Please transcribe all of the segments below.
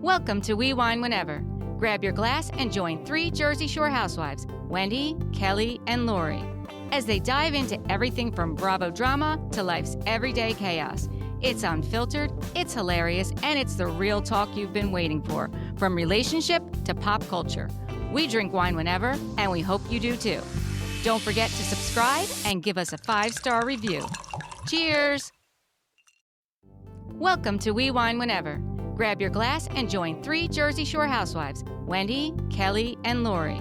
Welcome to We Wine Whenever. Grab your glass and join three Jersey Shore housewives, Wendy, Kelly, and Lori, as they dive into everything from Bravo drama to life's everyday chaos. It's unfiltered, it's hilarious, and it's the real talk you've been waiting for, from relationship to pop culture. We drink wine whenever, and we hope you do too. Don't forget to subscribe and give us a 5-star review. Cheers! Welcome to We Wine Whenever. Grab your glass and join three Jersey Shore housewives, Wendy, Kelly, and Lori,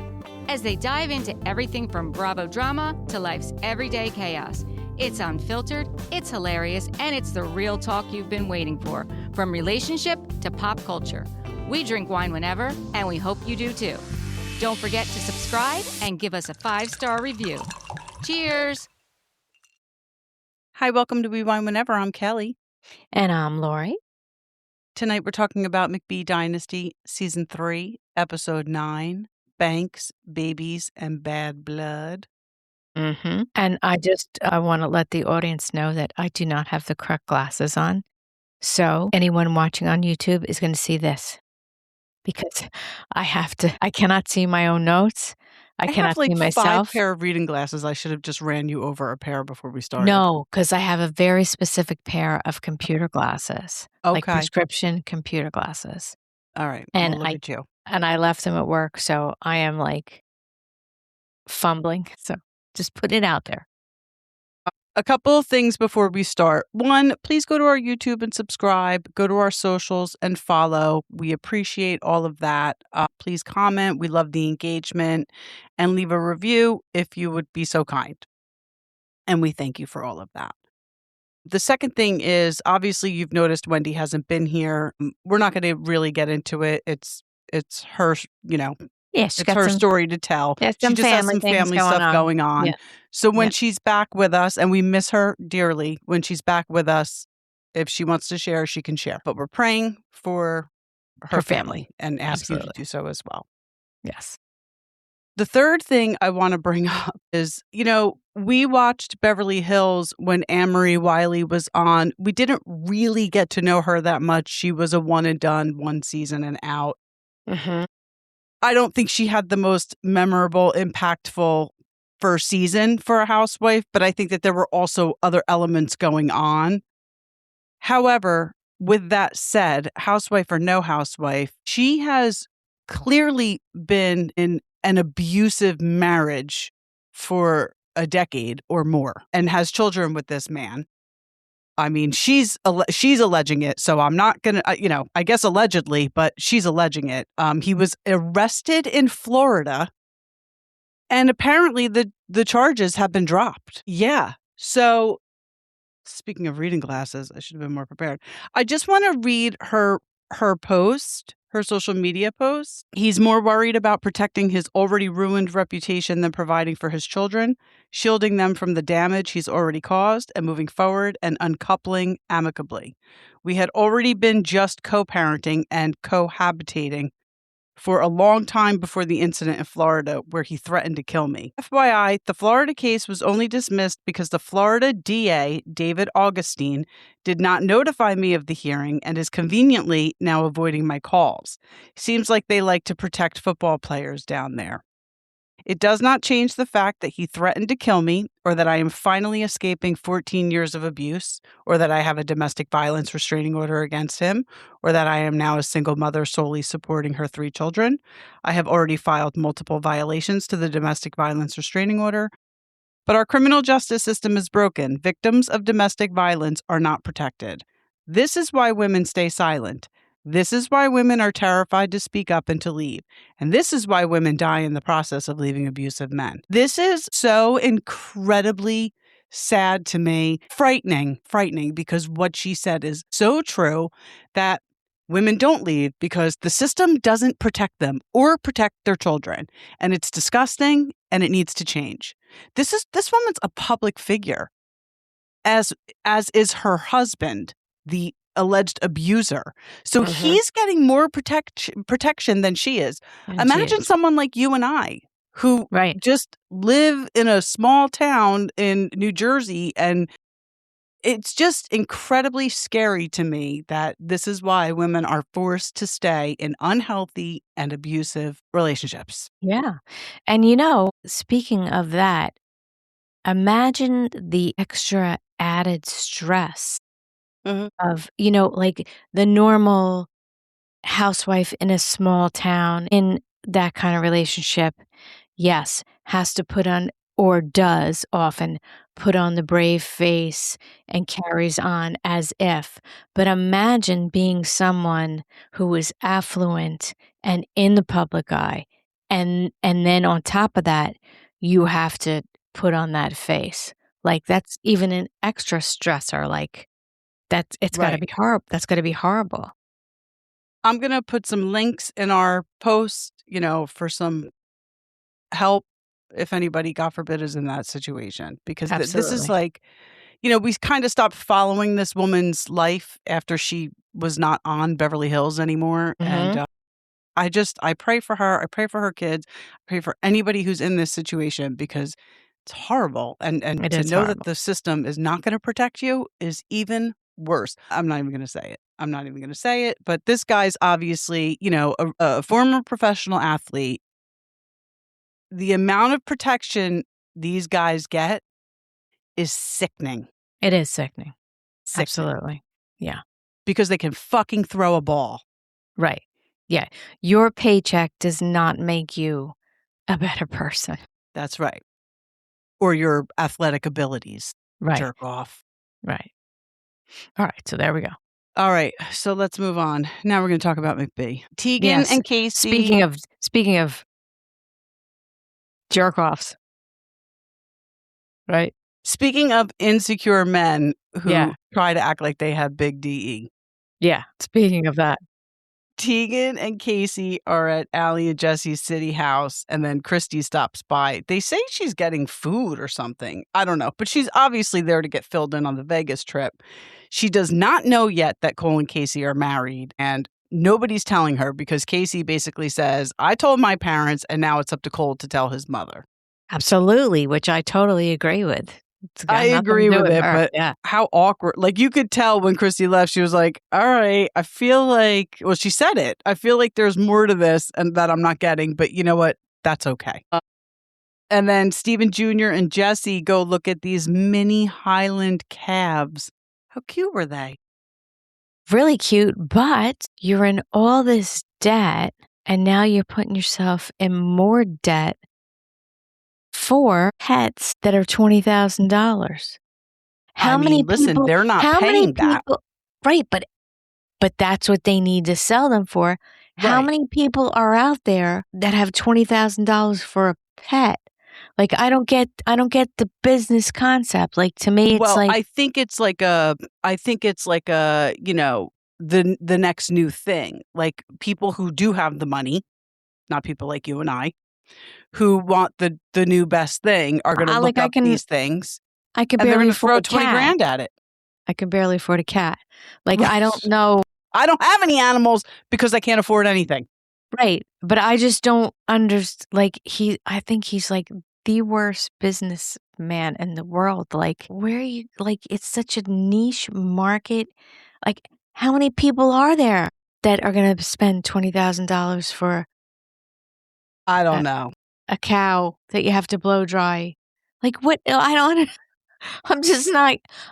as they dive into everything from Bravo drama to life's everyday chaos. It's unfiltered, it's hilarious, and it's the real talk you've been waiting for, from relationship to pop culture. We drink wine whenever, and we hope you do too. Don't forget to subscribe and give us a 5-star review. Cheers! Hi, welcome to We Wine Whenever. I'm Kelly. And I'm Lori. Tonight we're talking about McBee Dynasty, Season 3, Episode 9, Banks, Babies, and Bad Blood. Mm-hmm. And I want to let the audience know that I do not have the correct glasses on. So anyone watching on YouTube is going to see this. Because I cannot see my own notes. I cannot see myself. I have 5 pair of reading glasses. I should have just ran you over a pair before we started. No, because I have a very specific pair of computer glasses. Okay. Like prescription computer glasses. All right. And look at you. And I left them at work, so I am like fumbling. So just put it out there. A couple of things before we start. One, please go to our YouTube and subscribe. Go to our socials and follow. We appreciate all of that. Please comment. We love the engagement. And leave a review if you would be so kind. And we thank you for all of that. The second thing is, obviously, you've noticed Wendy hasn't been here. We're not going to really get into it. It's her, Yeah, it's her story to tell. Yeah, she just has some family stuff going on. Yeah. So when she's back with us, and we miss her dearly, when she's back with us, if she wants to share, she can share. But we're praying for her family and ask you to do so as well. Yes. The third thing I want to bring up is, we watched Beverly Hills when Anne-Marie Wiley was on. We didn't really get to know her that much. She was a one and done, one season and out. Mm-hmm. I don't think she had the most memorable, impactful first season for a housewife, but I think that there were also other elements going on. However, with that said, housewife or no housewife, she has clearly been in an abusive marriage for a decade or more and has children with this man. I mean, she's alleging it, so I'm not going to, I guess allegedly, but she's alleging it. He was arrested in Florida, and apparently the charges have been dropped. Yeah. So speaking of reading glasses, I should have been more prepared. I just want to read her post, her social media post. He's more worried about protecting his already ruined reputation than providing for his children, shielding them from the damage he's already caused, and moving forward and uncoupling amicably. We had already been just co-parenting and cohabitating for a long time before the incident in Florida where he threatened to kill me. FYI, the Florida case was only dismissed because the Florida DA, David Augustine, did not notify me of the hearing and is conveniently now avoiding my calls. Seems like they like to protect football players down there. It does not change the fact that he threatened to kill me, or that I am finally escaping 14 years of abuse, or that I have a domestic violence restraining order against him, or that I am now a single mother solely supporting her 3 children. I have already filed multiple violations to the domestic violence restraining order. But our criminal justice system is broken. Victims of domestic violence are not protected. This is why women stay silent. This is why women are terrified to speak up and to leave. And this is why women die in the process of leaving abusive men. This is so incredibly sad to me, frightening, because what she said is so true, that women don't leave because the system doesn't protect them or protect their children. And it's disgusting and it needs to change. This woman's a public figure, as is her husband, the alleged abuser. So he's getting more protection than she is. Imagine someone like you and I who just live in a small town in New Jersey and it's just incredibly scary to me that this is why women are forced to stay in unhealthy and abusive relationships. Yeah. And speaking of that, imagine the extra added stress Mhm. of, like the normal housewife in a small town in that kind of relationship, yes, has to put on or does often put on the brave face and carries on as if. But imagine being someone who is affluent and in the public eye, and then on top of that, you have to put on that face. Like that's even an extra stressor. Like it's got to Right. be horrible. That's got to be horrible. I'm going to put some links in our post, for some help if anybody, God forbid, is in that situation. Because this is Absolutely. like, we kind of stopped following this woman's life after she was not on Beverly Hills anymore. And Mhm. I pray for her. I pray for her kids. I pray for anybody who's in this situation because it's horrible. And It to is know that horrible. the system is not going to protect you is even worse. I'm not even going to say it. I'm not even going to say it. But this guy's obviously, a former professional athlete. The amount of protection these guys get is sickening. It is sickening. Sickening. Absolutely. Yeah. Because they can fucking throw a ball. Right. Yeah. Your paycheck does not make you a better person. That's right. Or your athletic abilities. Right. Jerk off. Right. All right. So there we go. All right. So let's move on. Now we're going to talk about McBee. Tegan Yes. and Kacie. Speaking of jerk offs. Right. Speaking of insecure men who Yeah. try to act like they have big DE. Yeah. Speaking of that. Tegan and Kacie are at Allie and Jesse's city house, and then Kristi stops by. They say she's getting food or something. I don't know, but she's obviously there to get filled in on the Vegas trip. She does not know yet that Cole and Kacie are married, and nobody's telling her because Kacie basically says, I told my parents, and now it's up to Cole to tell his mother. Absolutely, which I totally agree with. I agree with it, but yeah. how awkward. Like, you could tell when Kristi left, she was like, all right, I feel like, well, she said it. I feel like there's more to this and that I'm not getting, but you know what? That's okay. And then Stephen Jr. and Jesse go look at these mini Highland calves. How cute were they? Really cute, but you're in all this debt, and now you're putting yourself in more debt for pets that are $20,000. How many people? They're not how many paying that. people? Right, but that's what they need to sell them for. How Right. many people are out there that have $20,000 for a pet? Like I don't get the business concept. Like to me, it's like I think it's like a, the next new thing. Like people who do have the money, not people like you and I, who want the new best thing are going to look up these things. I can and they're barely going to throw afford a cat. $20,000 at it. I can barely afford a cat. Like I don't know. I don't have any animals because I can't afford anything. Right. But I just don't understand. Like I think he's like the worst businessman in the world. Like where you like it's such a niche market. Like how many people are there that are going to spend $20,000 for I don't know. a cow that you have to blow dry? Like what? I don't.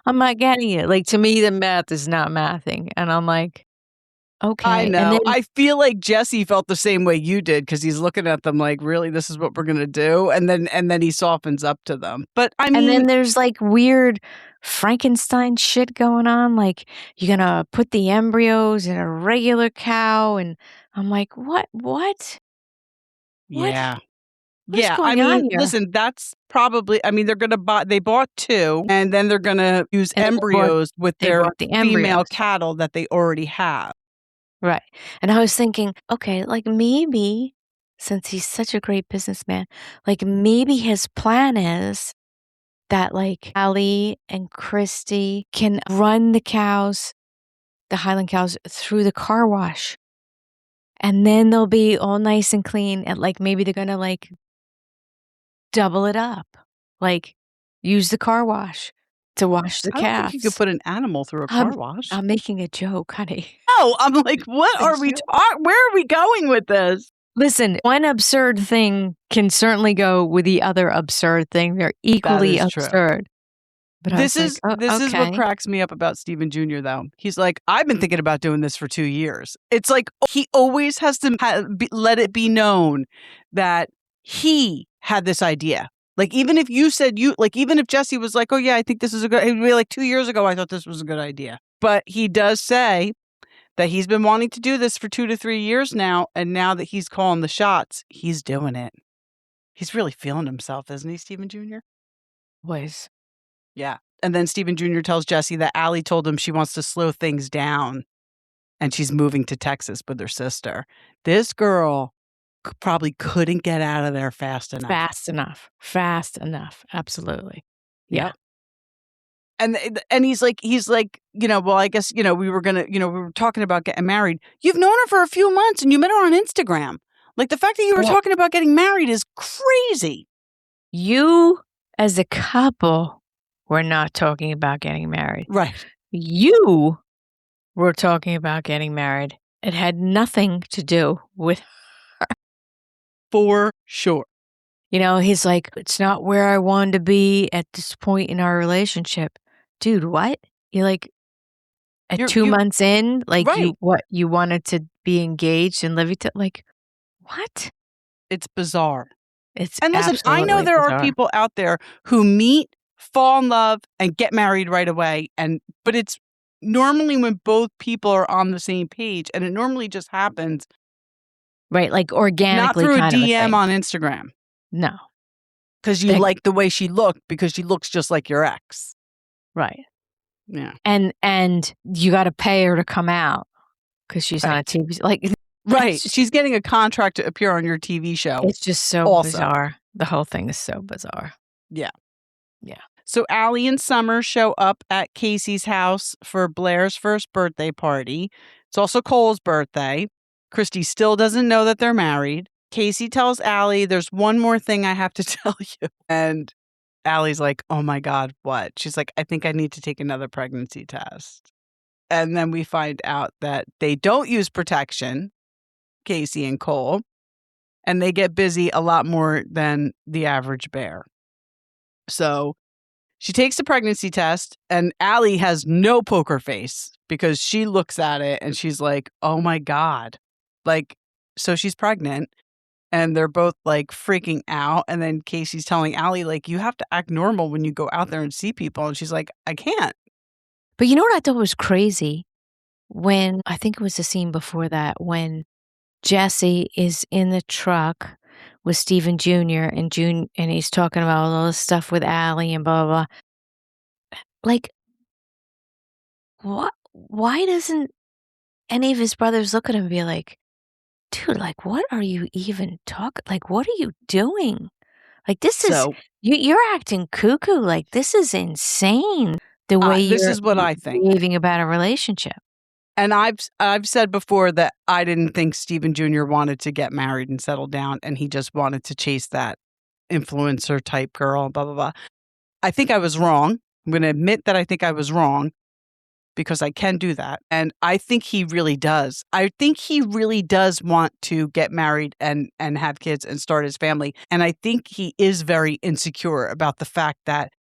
I'm not getting it. Like to me, the math is not mathing, and I'm like, okay. I know. And then, I feel like Jesse felt the same way you did because he's looking at them like, really, this is what we're gonna do, and then he softens up to them. But I mean, and then there's like weird Frankenstein shit going on. Like you're gonna put the embryos in a regular cow, and I'm like, what? Yeah. What is going on here? Listen, that's probably, they bought 2 and then they're going to use And embryos with they their bought the female embryos. cattle that they already have. Right. And I was thinking, okay, like maybe since he's such a great businessman, like maybe his plan is that like Allie and Kristi can run the Highland cows through the car wash. And then they'll be all nice and clean. And like maybe they're going to like double it up. Like use the car wash, to wash the I don't think you could calves. put an animal through a car wash. I'm making a joke, honey. No, I'm like, what are we where are we going with this? Listen, one absurd thing can certainly go with the other absurd thing. They're equally is true. absurd. But This is okay. what cracks me up about Stephen Jr. though. He's like, I've been thinking about doing this for 2 years. It's like he always has to let it be known that he had this idea. Like even if you said even if Jesse was like, oh yeah, I think this is a good, he'd be like 2 years ago, I thought this was a good idea. But he does say that he's been wanting to do this for 2 to 3 years now. And now that he's calling the shots, he's doing it. He's really feeling himself, isn't he, Stephen Jr.? Was. Yeah. And then Stephen Jr. tells Jesse that Allie told him she wants to slow things down and she's moving to Texas with her sister. This girl probably couldn't get out of there fast enough. Fast enough. Absolutely. Yeah. Yep. And he's like, well, I guess, we were talking about getting married. You've known her for a few months and you met her on Instagram. Like the fact that you were talking about getting married is crazy. You as a couple were not talking about getting married. Right. You were talking about getting married. It had nothing to do with her. For sure. He's like, it's not where I wanted to be at this point in our relationship. Dude, what? You're like, at 2 months in, like, right. You wanted to be engaged and live together? Like, what? It's bizarre. And listen, I know there bizarre. are people out there who meet, fall in love, and get married right away. But it's normally when both people are on the same page, and it normally just happens. Right, like organically. Not through a DM on Instagram. No. Because you like the way she looked, because she looks just like your ex. Right. Yeah. And you got to pay her to come out because she's on a TV. Like, right. She's getting a contract to appear on your TV show. It's just so bizarre. The whole thing is so bizarre. Yeah. Yeah. So Allie and Summer show up at Kacie's house for Blair's first birthday party. It's also Cole's birthday. Kristi still doesn't know that they're married. Kacie tells Allie, there's one more thing I have to tell you. And Allie's like, oh my God, what? She's like, I think I need to take another pregnancy test. And then we find out that they don't use protection, Kacie and Cole, and they get busy a lot more than the average bear. So she takes the pregnancy test and Allie has no poker face because she looks at it and she's like, oh my God. Like, so she's pregnant. And they're both like freaking out. And then Kacie's telling Allie, like, you have to act normal when you go out there and see people. And she's like, I can't. But you know what I thought was crazy? When, I think it was the scene before that, when Jesse is in the truck with Stephen Jr. and he's talking about all this stuff with Allie and blah, blah, blah. Like, what? Why doesn't any of his brothers look at him and be like, dude, like, what are you even talking? Like, what are you doing? Like, this is, you're acting cuckoo. Like, this is insane. The way I think. Behaving about a relationship. And I've said before that I didn't think Stephen Jr. wanted to get married and settle down. And he just wanted to chase that influencer type girl, blah, blah, blah. I think I was wrong. I'm going to admit that I think I was wrong. Because I can do that. And I think he really does. I think he really does want to get married and have kids and start his family. And I think he is very insecure about the fact that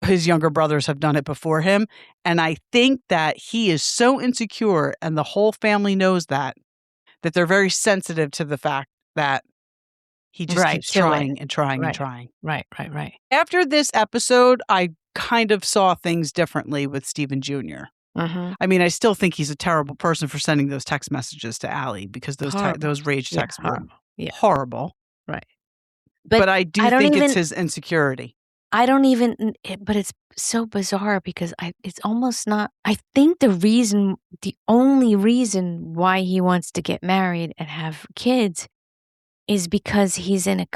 his younger brothers have done it before him. And I think that he is so insecure and the whole family knows that they're very sensitive to the fact that he just keeps trying and trying and trying. Right. After this episode, I kind of saw things differently with Stephen Jr. Mm-hmm. I mean, I still think he's a terrible person for sending those text messages to Allie because those rage texts were horrible. Right. But I think it's his insecurity. But it's so bizarre because it's almost not, I think the only reason why he wants to get married and have kids is because he's in a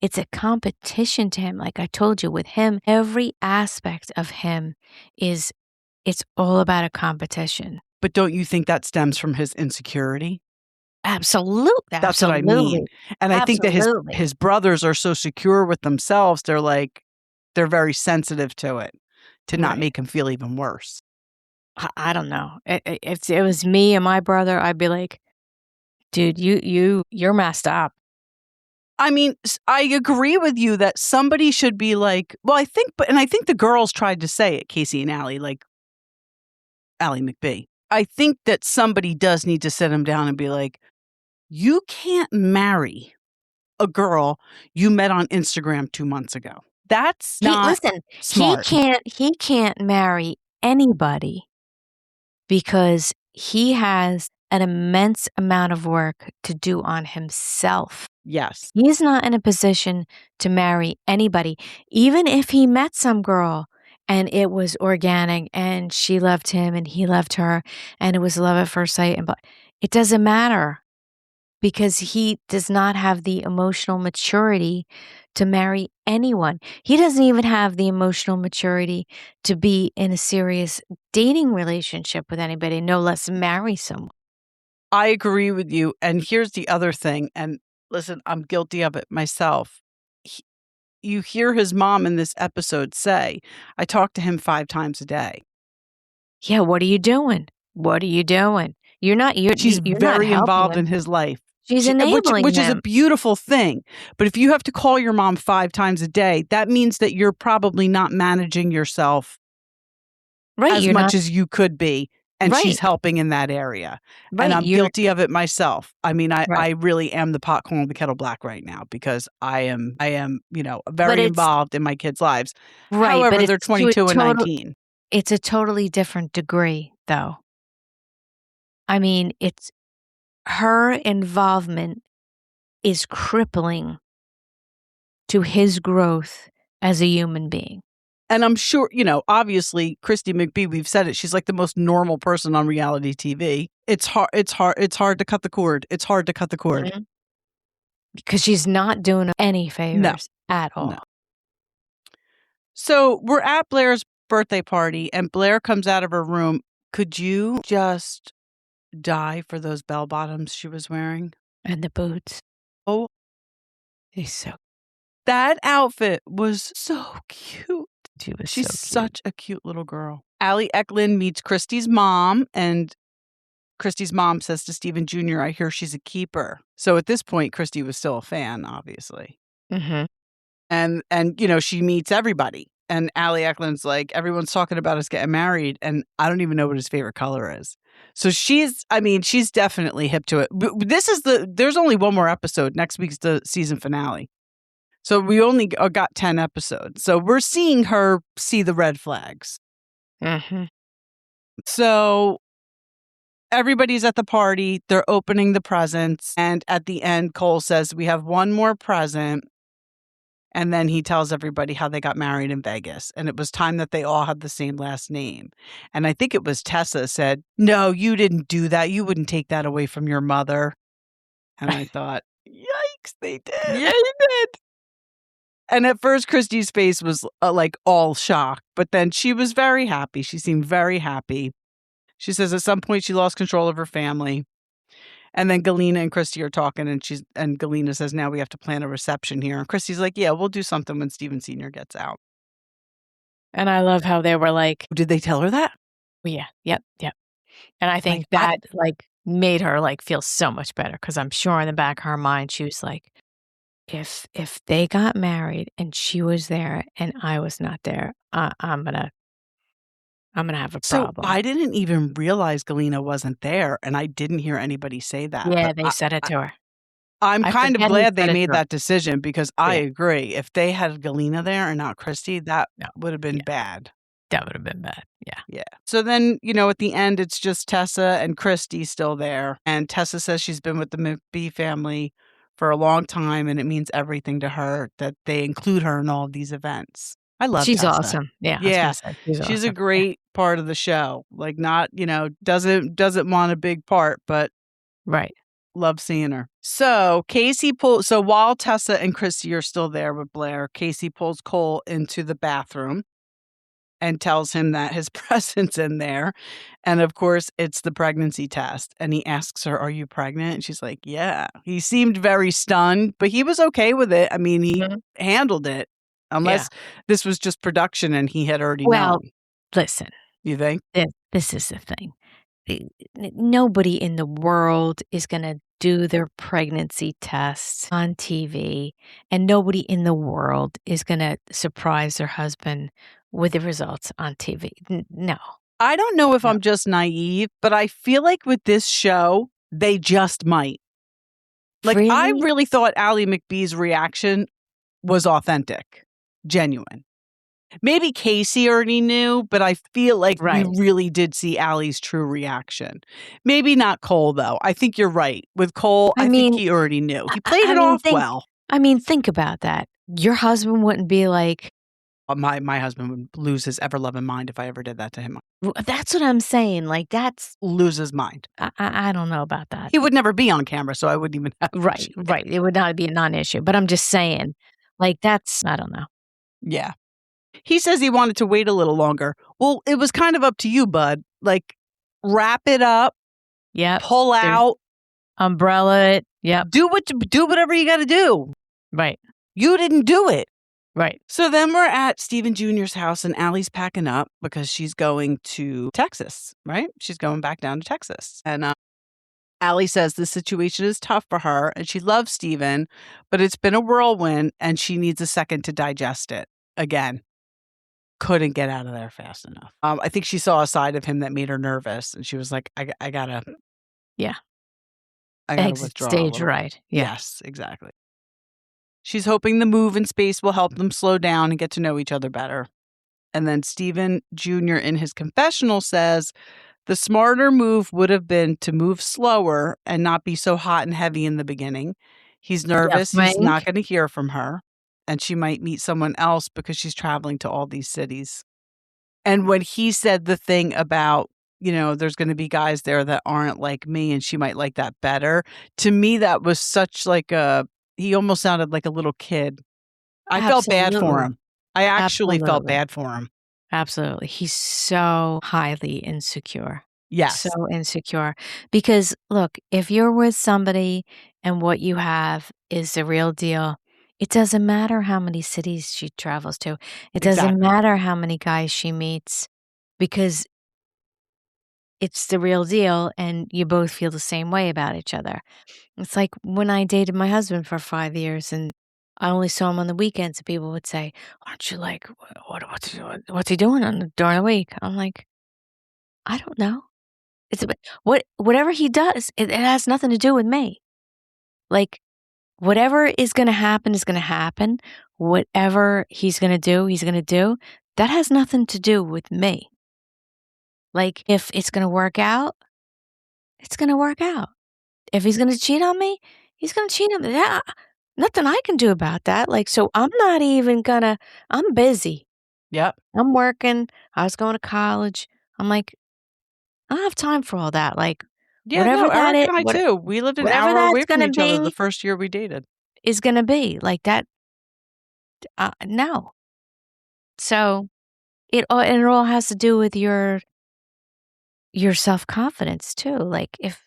it's a competition to him. Like I told you, with him, every aspect of him it's all about a competition. But don't you think that stems from his insecurity? Absolutely. That's what I mean. And I think that his brothers are so secure with themselves. They're like, they're very sensitive to it to not Right. make him feel even worse. I don't know. If it was me and my brother, I'd be like, dude, you're messed up. I mean, I agree with you that somebody should be like, well, I think the girls tried to say it, Kacie and Allie, like Allie McBee. I think that somebody does need to sit him down and be like, you can't marry a girl you met on Instagram 2 months ago. That's not smart. He can't marry anybody because he has an immense amount of work to do on himself. Yes. He's not in a position to marry anybody, even if he met some girl and it was organic and she loved him and he loved her and it was love at first sight. But it doesn't matter because he does not have the emotional maturity to marry anyone. He doesn't even have the emotional maturity to be in a serious dating relationship with anybody, no less marry someone. I agree with you. And here's the other thing. And listen, I'm guilty of it myself. You hear his mom in this episode say, I talk to him 5 times a day. Yeah, what are you doing? What are you doing? She's you're very not involved him. in his life. She's enabling which is a him. beautiful thing. But if you have to call your mom 5 times a day, that means that you're probably not managing yourself as much as you could be. And she's helping in that area. Right, and I'm guilty of it myself. I mean, I really am the pot calling the kettle black right now because I am, very involved in my kids' lives. Right. However, but they're 22 and 19. It's a totally different degree, though. I mean, it's her involvement is crippling to his growth as a human being. And I'm sure, obviously, Kristi McBee, we've said it, she's like the most normal person on reality TV. It's hard to cut the cord. It's hard to cut the cord. Mm-hmm. Because she's not doing any favors at all. No. So we're at Blair's birthday party and Blair comes out of her room. Could you just die for those bell bottoms she was wearing? And the boots. Oh, that outfit was so cute. She's such a cute little girl. Allie Eklund meets Kristi's mom, and Kristi's mom says to Stephen Jr., I hear she's a keeper. So at this point, Kristi was still a fan, obviously. Mm-hmm. And she meets everybody. And Allie Eklund's like, everyone's talking about us getting married, and I don't even know what his favorite color is. So she's definitely hip to it. There's only one more episode. Next week's the season finale. So we only got 10 episodes. So we're seeing her see the red flags. Mm-hmm. So everybody's at the party. They're opening the presents. And at the end, Cole says, we have one more present. And then he tells everybody how they got married in Vegas. And it was time that they all had the same last name. And I think it was Tessa said, no, you didn't do that. You wouldn't take that away from your mother. And I thought, yikes, they did. Yeah, you did. And at first, Kristi's face was like all shocked, but then she was very happy. She seemed very happy. She says at some point she lost control of her family. And then Galena and Kristi are talking, and Galena says, now we have to plan a reception here. And Kristi's like, yeah, we'll do something when Stephen Sr. gets out. And I love how they were like, did they tell her that? Yeah, yep. And I think that made her feel so much better because I'm sure in the back of her mind, she was like, if they got married and she was there and I was not there, I'm gonna have a problem. So I didn't even realize Galena wasn't there, and I didn't hear anybody say that. Yeah, they said it to her. I'm kind of glad they made that decision because I agree. If they had Galena there and not Kristi, that would have been bad. That would have been bad. Yeah. Yeah. So then, at the end, it's just Tessa and Kristi still there. And Tessa says she's been with the McBee family for a long time, and it means everything to her that they include her in all of these events. I love She's Tessa. Awesome. Yeah. Yeah. She's awesome. A great part of the show. Like not, doesn't want a big part, but love seeing her. So while Tessa and Kristi are still there with Blair, Kacie pulls Cole into the bathroom and tells him that his present's in there. And of course, it's the pregnancy test. And he asks her, are you pregnant? And she's like, yeah. He seemed very stunned, but he was okay with it. I mean, he handled it. Unless this was just production and he had already Well, known. listen. You think? This is the thing. Nobody in the world is going to do their pregnancy tests on TV, and nobody in the world is going to surprise their husband with the results on TV. No. I don't know if I'm just naive, but I feel like with this show, they just might. Like, Really? I really thought Ally McBee's reaction was authentic, genuine. Maybe Kacie already knew, but I feel like we really did see Ally's true reaction. Maybe not Cole, though. I think you're right. With Cole, I think he already knew. He played it off well. I mean, think about that. Your husband wouldn't be like... My husband would lose his ever-loving mind if I ever did that to him. That's what I'm saying. Like, that's... Lose his mind. I don't know about that. He would never be on camera, so I wouldn't even have... Right. It would not be a non-issue. But I'm just saying, like, that's... I don't know. Yeah. He says he wanted to wait a little longer. Well, it was kind of up to you, bud. Like, wrap it up. Yeah. Pull out. Umbrella it. Yeah. Do whatever you got to do. Right. You didn't do it. Right. So then we're at Stephen Jr.'s house, and Ally's packing up because she's going to Texas, right? She's going back down to Texas. And Ally says the situation is tough for her, and she loves Stephen, but it's been a whirlwind, and she needs a second to digest it. Again, couldn't get out of there fast enough. I think she saw a side of him that made her nervous, and she was like, I gotta... Yeah. I gotta Exit withdraw stage right. Yeah. Yes, exactly. She's hoping the move in space will help them slow down and get to know each other better. And then Stephen Jr. in his confessional says the smarter move would have been to move slower and not be so hot and heavy in the beginning. He's nervous. He's not going to hear from her. And she might meet someone else because she's traveling to all these cities. And when he said the thing about, there's going to be guys there that aren't like me and she might like that better. To me, that was such like he almost sounded like a little kid. I felt bad for him. I actually felt bad for him. Absolutely. He's so highly insecure. Yes. So insecure. Because look, if you're with somebody and what you have is the real deal, it doesn't matter how many cities she travels to. It doesn't matter how many guys she meets because it's the real deal and you both feel the same way about each other. It's like when I dated my husband for 5 years and I only saw him on the weekends and people would say, aren't you like, what's he doing during the week? I'm like, I don't know. Whatever he does, it has nothing to do with me. Like, whatever is going to happen is going to happen. Whatever he's going to do. That has nothing to do with me. Like, if it's going to work out, it's going to work out. If he's going to cheat on me, he's going to cheat on me. Nothing I can do about that. Like, so I'm not even going to, I'm busy. Yep. I'm working. I was going to college. I'm like, I don't have time for all that. Like, whatever that is. Eric and I too. We lived an hour away from each other the first year we dated. Is going to be like that. No. So it all has to do with your self-confidence too. Like if,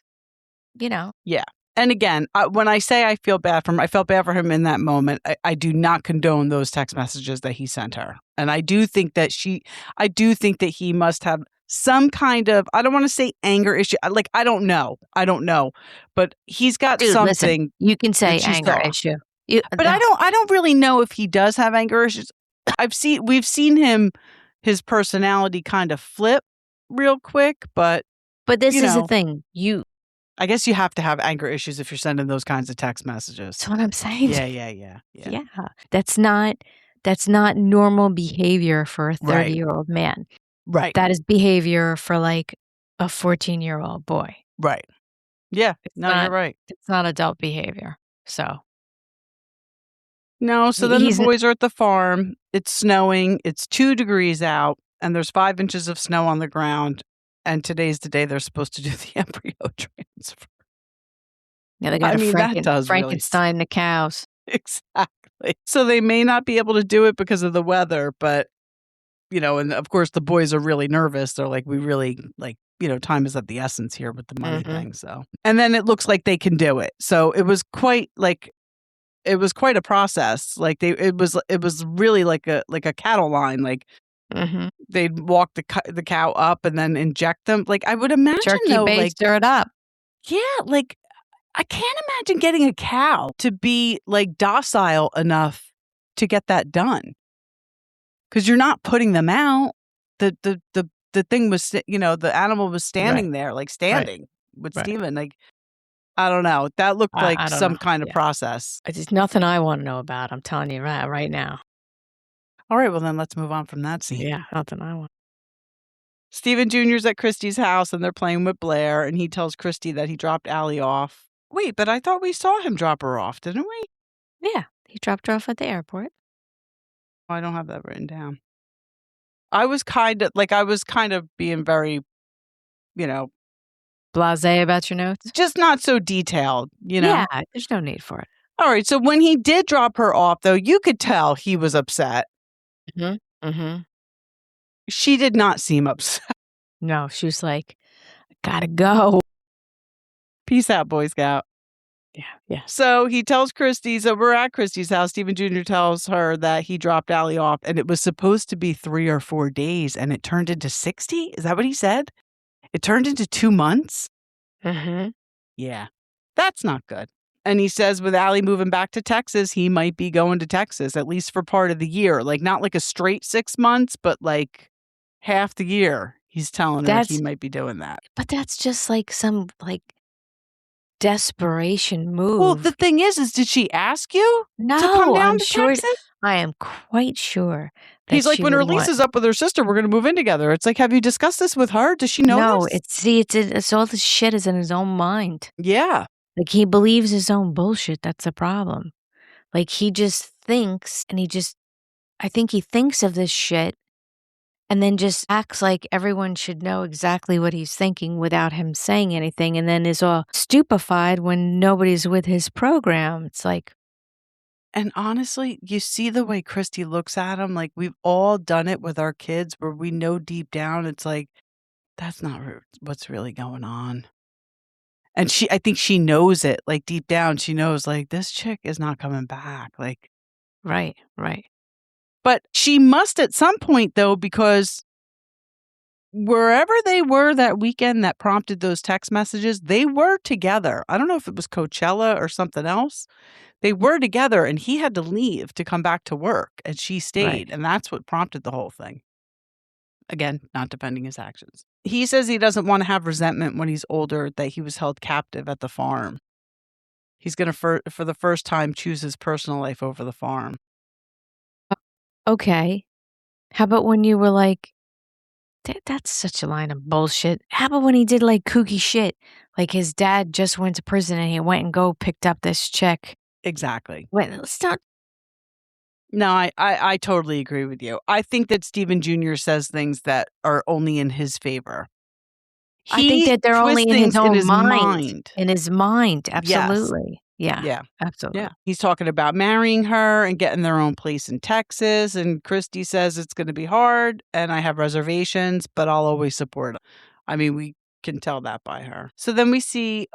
Yeah. And again, when I say I feel bad for him, I felt bad for him in that moment. I do not condone those text messages that he sent her. And I do think that he must have some kind of, I don't want to say anger issue. Like, I don't know. But he's got something. Listen, you can say anger issue. But I don't really know if he does have anger issues. We've seen his personality kind of flip real quick, but this is the thing. I guess you have to have anger issues if you're sending those kinds of text messages. That's what I'm saying. Yeah. That's not normal behavior for a 30-year-old man. Right. That is behavior for like a 14-year-old boy. Right. Yeah. You're right. It's not adult behavior. So. No, so then the boys are at the farm. It's snowing. It's 2 degrees out, and there's 5 inches of snow on the ground. And today's the day they're supposed to do the embryo transfer. Yeah, they got to Frankenstein the cows. Exactly. So they may not be able to do it because of the weather, but, and of course the boys are really nervous. They're like, we really, time is of the essence here with the money thing. So, and then it looks like they can do it. So it was quite it was quite a process. Like it was really like a cattle line. Like they'd walk the cow up and then inject them. Like I would imagine Turkey though, bait, like stir it up. yeah, like I can't imagine getting a cow to be like docile enough to get that done. Because you're not putting them out. The thing was, the animal was standing there, like standing with Steven. Like, I don't know. That looked like I don't some know. kind of process. It's nothing I want to know about. I'm telling you right now. All right, well then let's move on from that scene. Yeah, nothing I want. Steven Jr.'s at Kristi's house and they're playing with Blair, and he tells Kristi that he dropped Allie off. Wait, but I thought we saw him drop her off, didn't we? Yeah, he dropped her off at the airport. Oh, I don't have that written down. I was kind of being very, blasé about your notes. Just not so detailed, Yeah, there's no need for it. All right, so when he did drop her off, though, you could tell he was upset. She did not seem upset. No, she was like, I gotta go. Peace out, Boy Scout. Yeah. So he tells Kristi, so we're at Kristi's house. Steven Jr. tells her that he dropped Allie off and it was supposed to be 3 or 4 days and it turned into 60. Is that what he said? It turned into 2 months? Yeah, that's not good. And he says with Allie moving back to Texas, he might be going to Texas, at least for part of the year. Like not like a straight 6 months, but like half the year. He's telling her he might be doing that. But that's just like some desperation move. Well, the thing is did she ask you no, to come down I'm to sure, Texas? I am quite sure. He's like, when her lease is up with her sister, we're going to move in together. It's like, have you discussed this with her? Does she know this? No, it's all this shit is in his own mind. Yeah. Like he believes his own bullshit. That's the problem. Like he just thinks and I think he thinks of this shit and then just acts like everyone should know exactly what he's thinking without him saying anything, and then is all stupefied when nobody's with his program. It's like... And honestly, you see the way Kristi looks at him, like we've all done it with our kids where we know deep down it's like, that's not what's really going on. And I think she knows it, like deep down, she knows like this chick is not coming back. Like, right. But she must at some point, though, because wherever they were that weekend that prompted those text messages, they were together. I don't know if it was Coachella or something else. They were together and he had to leave to come back to work and she stayed. Right. And that's what prompted the whole thing. Again, not defending his actions. He says he doesn't want to have resentment when he's older that he was held captive at the farm. He's going to, for the first time, choose his personal life over the farm. Okay. How about when you were like, that's such a line of bullshit. How about when he did like kooky shit? Like his dad just went to prison and he went and picked up this chick. Exactly. Wait, let's not. No, I totally agree with you. I think that Steven Jr. says things that are only in his favor. I think that they're only in his own mind. In his mind, absolutely. Yes. Yeah, absolutely. Yeah. He's talking about marrying her and getting their own place in Texas. And Kristi says it's going to be hard and I have reservations, but I'll always support him. I mean, we can tell that by her. So then we see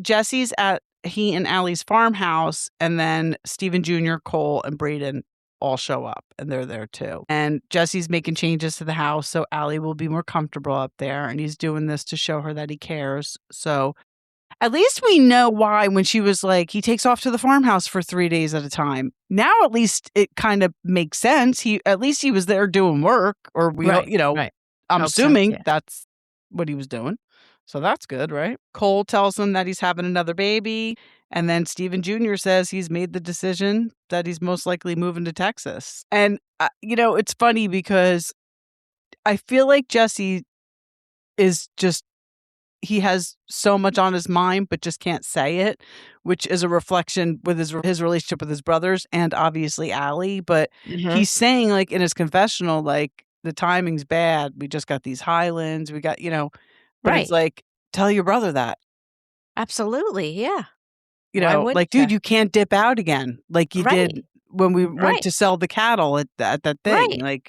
Jesse's at he and Allie's farmhouse, and then Steven Jr., Cole, and Braden all show up, and they're there too. And Jesse's making changes to the house so Allie will be more comfortable up there, and he's doing this to show her that he cares. So at least we know why when she was like, he takes off to the farmhouse for 3 days at a time. Now at least it kind of makes sense. At least he was there doing work, or I'm assuming that's what he was doing. So that's good, right? Cole tells him that he's having another baby. And then Steven Jr. says he's made the decision that he's most likely moving to Texas. And, it's funny because I feel like Jesse is just, he has so much on his mind, but just can't say it, which is a reflection with his relationship with his brothers and obviously Allie. But he's saying like in his confessional, like the timing's bad. We just got these Highlands. We got, but it's like, tell your brother that. Absolutely. Yeah. Like, dude, you can't dip out again like you did when we went to sell the cattle at that thing.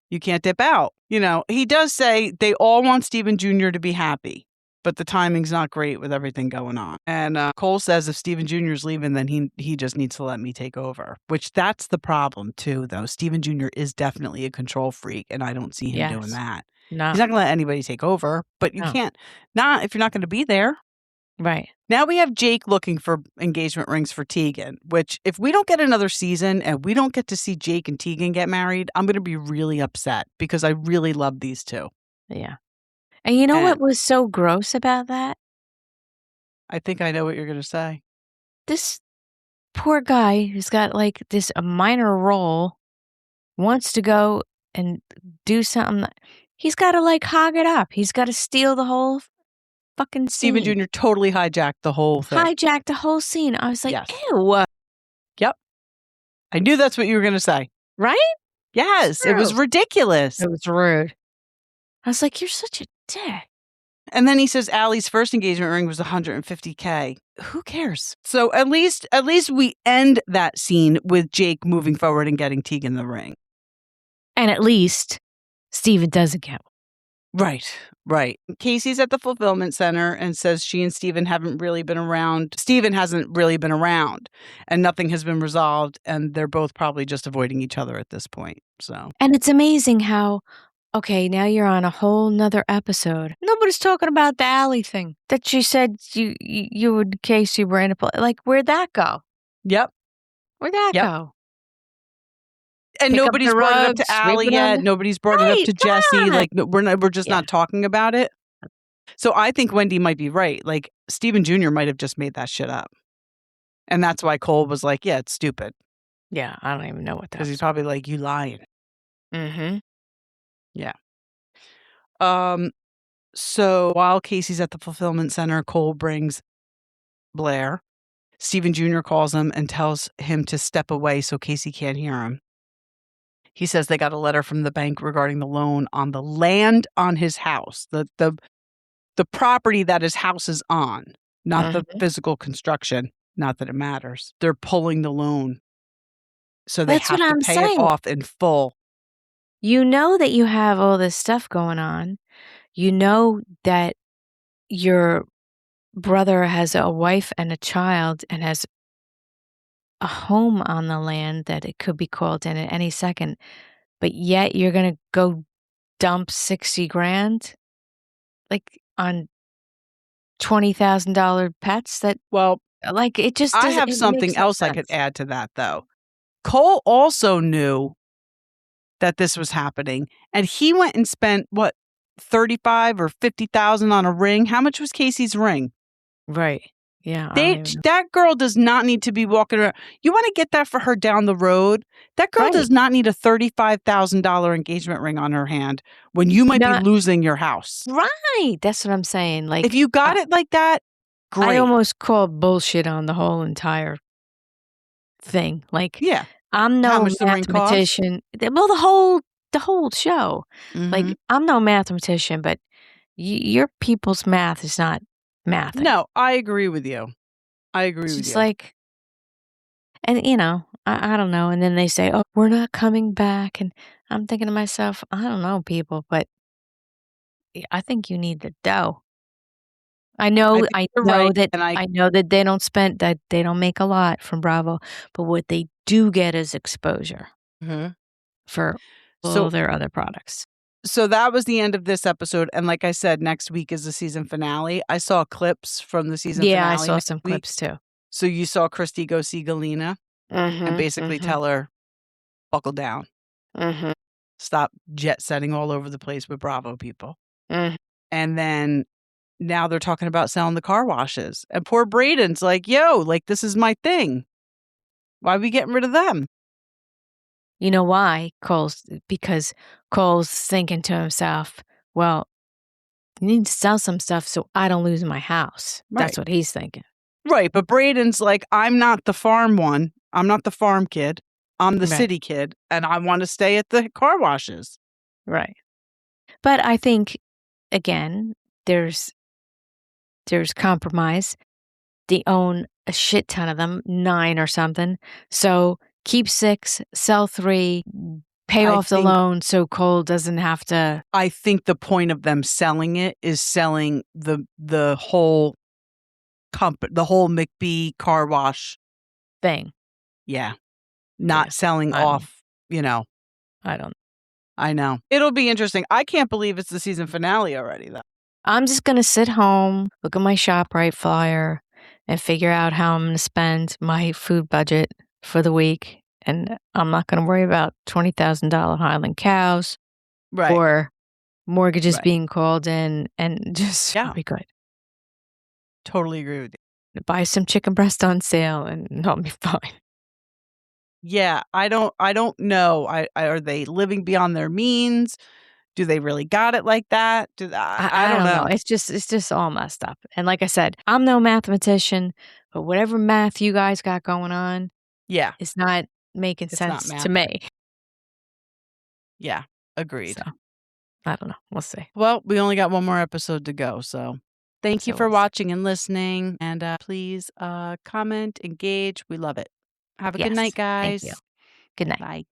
You can't dip out. He does say they all want Steven Jr. to be happy. but the timing's not great with everything going on. And Cole says if Steven Jr. is leaving, then he just needs to let me take over, which that's the problem too, though. Steven Jr. is definitely a control freak, and I don't see him doing that. No. He's not going to let anybody take over, but you can't, not if you're not going to be there. Right. Now we have Jake looking for engagement rings for Tegan, which if we don't get another season and we don't get to see Jake and Tegan get married, I'm going to be really upset because I really love these two. Yeah. And you know what was so gross about that? I think I know what you're going to say. This poor guy who's got like a minor role wants to go and do something. He's got to like hog it up. He's got to steal the whole fucking scene. Steven Jr. totally hijacked the whole thing. Hijacked the whole scene. I was like, yes. Ew. Yep. I knew that's what you were going to say. Right? Yes. It was ridiculous. It was rude. I was like, you're such a dick. And then he says Allie's first engagement ring was $150K. Who cares? So at least we end that scene with Jake moving forward and getting Tegan the ring. And at least Steven doesn't get one. Right. Kacie's at the fulfillment center and says she and Steven haven't really been around. Steven hasn't really been around and nothing has been resolved. And they're both probably just avoiding each other at this point. So, and it's amazing how, okay, now you're on a whole nother episode. Nobody's talking about the Allie thing that she said you and Kacie were in a like, where'd that go? Yep. Where'd that go? And nobody's brought it up to Allie yet. Nobody's brought it up to Jesse. Like we're just not talking about it. So I think Wendy might be right. Like Steven Jr. might have just made that shit up. And that's why Cole was like, yeah, it's stupid. Yeah, I don't even know what that is. Because he's probably like, you lying. Mm-hmm. Yeah. So while Kacie's at the fulfillment center, Cole brings Blair. Steven Jr. calls him and tells him to step away so Kacie can't hear him. He says they got a letter from the bank regarding the loan on the land on his house, the property that his house is on, not the physical construction. Not that it matters. They're pulling the loan. So they have to pay it off in full. You know that you have all this stuff going on. You know that your brother has a wife and a child and has a home on the land that it could be called in at any second, but yet you're going to go dump $60,000 like on $20,000 pets that, well, like it just doesn't. I have something else I could add to that though. Cole also knew that this was happening and he went and spent what, 35 or 50,000 on a ring. How much was Kacie's ring? Right. Yeah. That girl does not need to be walking around. You want to get that for her down the road? That girl does not need a $35,000 engagement ring on her hand when you might be losing your house. Right. That's what I'm saying. Like, if you got it like that, great. I almost call bullshit on the whole entire thing. Like, yeah, I'm no mathematician. Well, the whole show. Mm-hmm. Like, I'm no mathematician, but your people's math is not math. No, I agree with you. It's like, and you know, I don't know. And then they say, oh, we're not coming back. And I'm thinking to myself, I don't know, people, but I think you need the dough. I know that they don't spend, that they don't make a lot from Bravo, but what they do get is exposure for all their other products. So that was the end of this episode. And like I said, next week is the season finale. I saw clips from the season finale. Yeah, I saw some clips too. So you saw Kristi go see Galena and basically tell her, buckle down. Stop jet setting all over the place with Bravo people. And then now they're talking about selling the car washes. And poor Braden's like, yo, like this is my thing. Why are we getting rid of them? You know why? Because Cole's thinking to himself, well, you need to sell some stuff so I don't lose my house. Right. That's what he's thinking. Right. But Braden's like, I'm not the farm one. I'm not the farm kid. I'm the city kid. And I want to stay at the car washes. Right. But I think, again, there's compromise. They own a shit ton of them, 9 or something. So keep 6, sell 3, Pay I off the think- loan so Cole doesn't have to. I think the point of them selling it is selling the whole the whole McBee car wash thing. Yeah. Not Yeah, selling I don't- off, I don't. I know. It'll be interesting. I can't believe it's the season finale already, though. I'm just going to sit home, look at my ShopRite flyer, and figure out how I'm going to spend my food budget for the week. And I'm not going to worry about $20,000 Highland cows Right. or mortgages Right. being called in, and just Yeah. I'll be good. Totally agree with you. Buy some chicken breast on sale, and I'll be fine. Yeah, I don't know. Are they living beyond their means? Do they really got it like that? I don't know. It's just all messed up. And like I said, I'm no mathematician, but whatever math you guys got going on, Yeah. it's not making It's not sense to me. Yeah. Agreed. So, I don't know. We'll see. Well, we only got one more episode to go, so thank you So for we'll see. watching and listening. And please comment, engage. We love it. Have a good Yes. night, Thank guys. you. Good night. Bye.